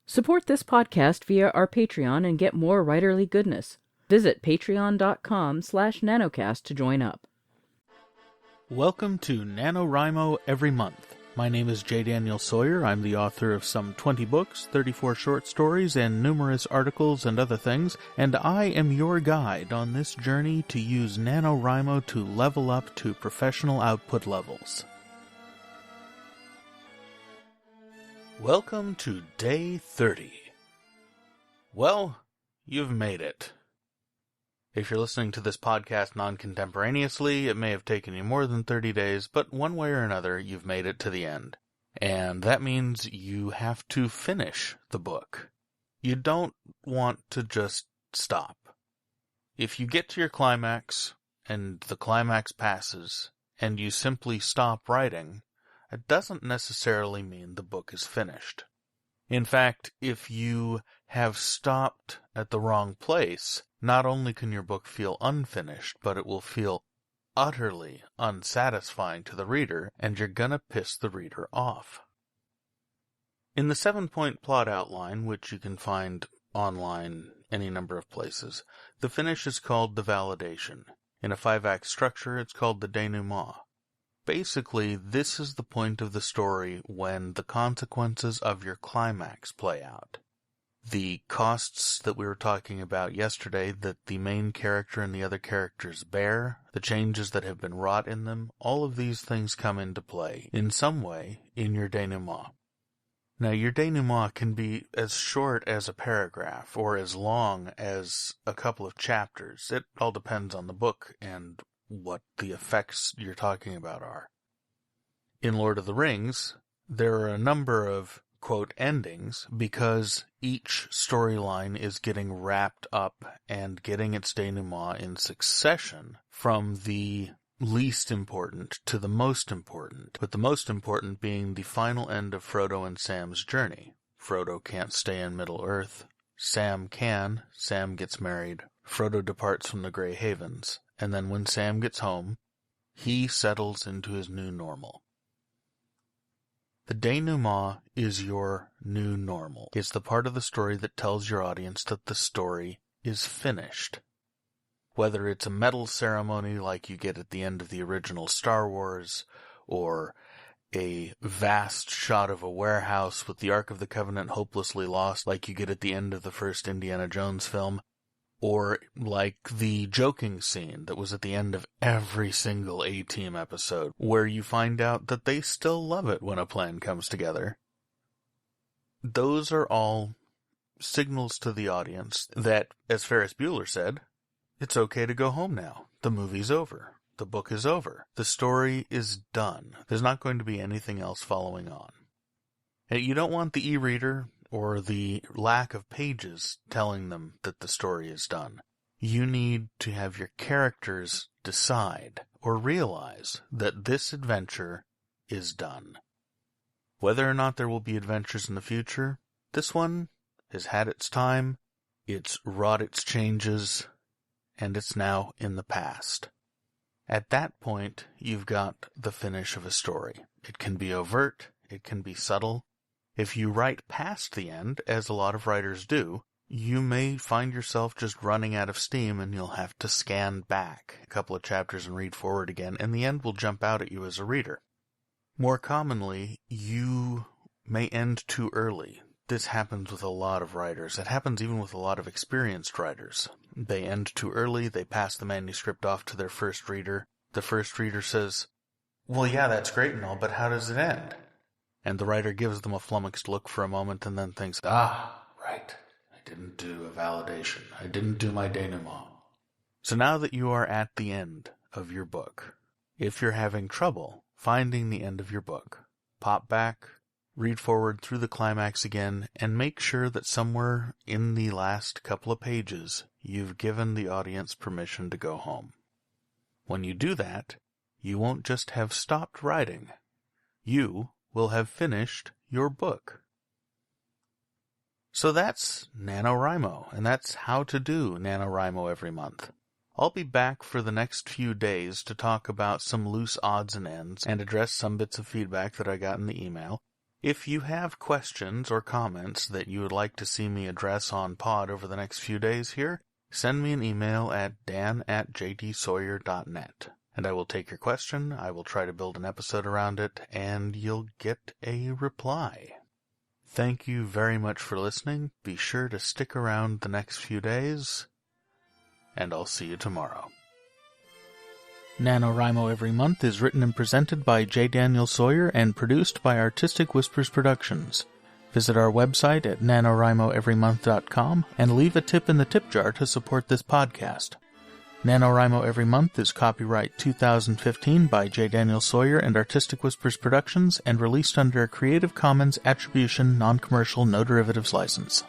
Support this podcast via our Patreon and get more writerly goodness. Visit patreon.com/nanocast to join up. Welcome to NaNoWriMo Every Month. My name is J. Daniel Sawyer. I'm the author of some 20 books, 34 short stories, and numerous articles and other things, and I am your guide on this journey to use NaNoWriMo to level up to professional output levels. Welcome to Day 30. Well, you've made it. If you're listening to this podcast non-contemporaneously, it may have taken you more than 30 days, but one way or another, you've made it to the end. And that means you have to finish the book. You don't want to just stop. If you get to your climax, and the climax passes, and you simply stop writing, it doesn't necessarily mean the book is finished. In fact, if you have stopped at the wrong place, not only can your book feel unfinished, but it will feel utterly unsatisfying to the reader, and you're gonna piss the reader off. In the 7-point plot outline, which you can find online any number of places, the finish is called the validation. In a 5-act structure, it's called the denouement. Basically, this is the point of the story when the consequences of your climax play out. The costs that we were talking about yesterday that the main character and the other characters bear, the changes that have been wrought in them, all of these things come into play in some way in your denouement. Now, your denouement can be as short as a paragraph or as long as a couple of chapters. It all depends on the book and what the effects you're talking about are. In Lord of the Rings, there are a number of, quote, endings because each storyline is getting wrapped up and getting its denouement in succession from the least important to the most important, with the most important being the final end of Frodo and Sam's journey. Frodo can't stay in Middle-earth. Sam can. Sam gets married. Frodo departs from the Grey Havens. And then when Sam gets home, he settles into his new normal. The denouement is your new normal. It's the part of the story that tells your audience that the story is finished. Whether it's a medal ceremony like you get at the end of the original Star Wars, or a vast shot of a warehouse with the Ark of the Covenant hopelessly lost like you get at the end of the first Indiana Jones film, or like the joking scene that was at the end of every single A-Team episode, where you find out that they still love it when a plan comes together. Those are all signals to the audience that, as Ferris Bueller said, it's okay to go home now. The movie's over. The book is over. The story is done. There's not going to be anything else following on. And you don't want the e-reader or the lack of pages telling them that the story is done. You need to have your characters decide or realize that this adventure is done. Whether or not there will be adventures in the future, this one has had its time, it's wrought its changes, and it's now in the past. At that point, you've got the finish of a story. It can be overt, it can be subtle. If you write past the end, as a lot of writers do, you may find yourself just running out of steam and you'll have to scan back a couple of chapters and read forward again, and the end will jump out at you as a reader. More commonly, you may end too early. This happens with a lot of writers. It happens even with a lot of experienced writers. They end too early, they pass the manuscript off to their first reader. The first reader says, "Well, yeah, that's great and all, but how does it end?" And the writer gives them a flummoxed look for a moment and then thinks, right, I didn't do a validation. I didn't do my denouement. So now that you are at the end of your book, if you're having trouble finding the end of your book, pop back, read forward through the climax again, and make sure that somewhere in the last couple of pages, you've given the audience permission to go home. When you do that, you won't just have stopped writing. You will have finished your book. So that's NaNoWriMo, and that's how to do NaNoWriMo every month. I'll be back for the next few days to talk about some loose odds and ends and address some bits of feedback that I got in the email. If you have questions or comments that you would like to see me address on pod over the next few days here, send me an email at dan@jdsawyer.net. And I will take your question, I will try to build an episode around it, and you'll get a reply. Thank you very much for listening. Be sure to stick around the next few days, and I'll see you tomorrow. NaNoWriMo Every Month is written and presented by J. Daniel Sawyer and produced by Artistic Whispers Productions. Visit our website at NaNoWriMoEveryMonth.com and leave a tip in the tip jar to support this podcast. NaNoWriMo Every Month is copyright 2015 by J. Daniel Sawyer and Artistic Whispers Productions and released under a Creative Commons Attribution Non-Commercial No Derivatives license.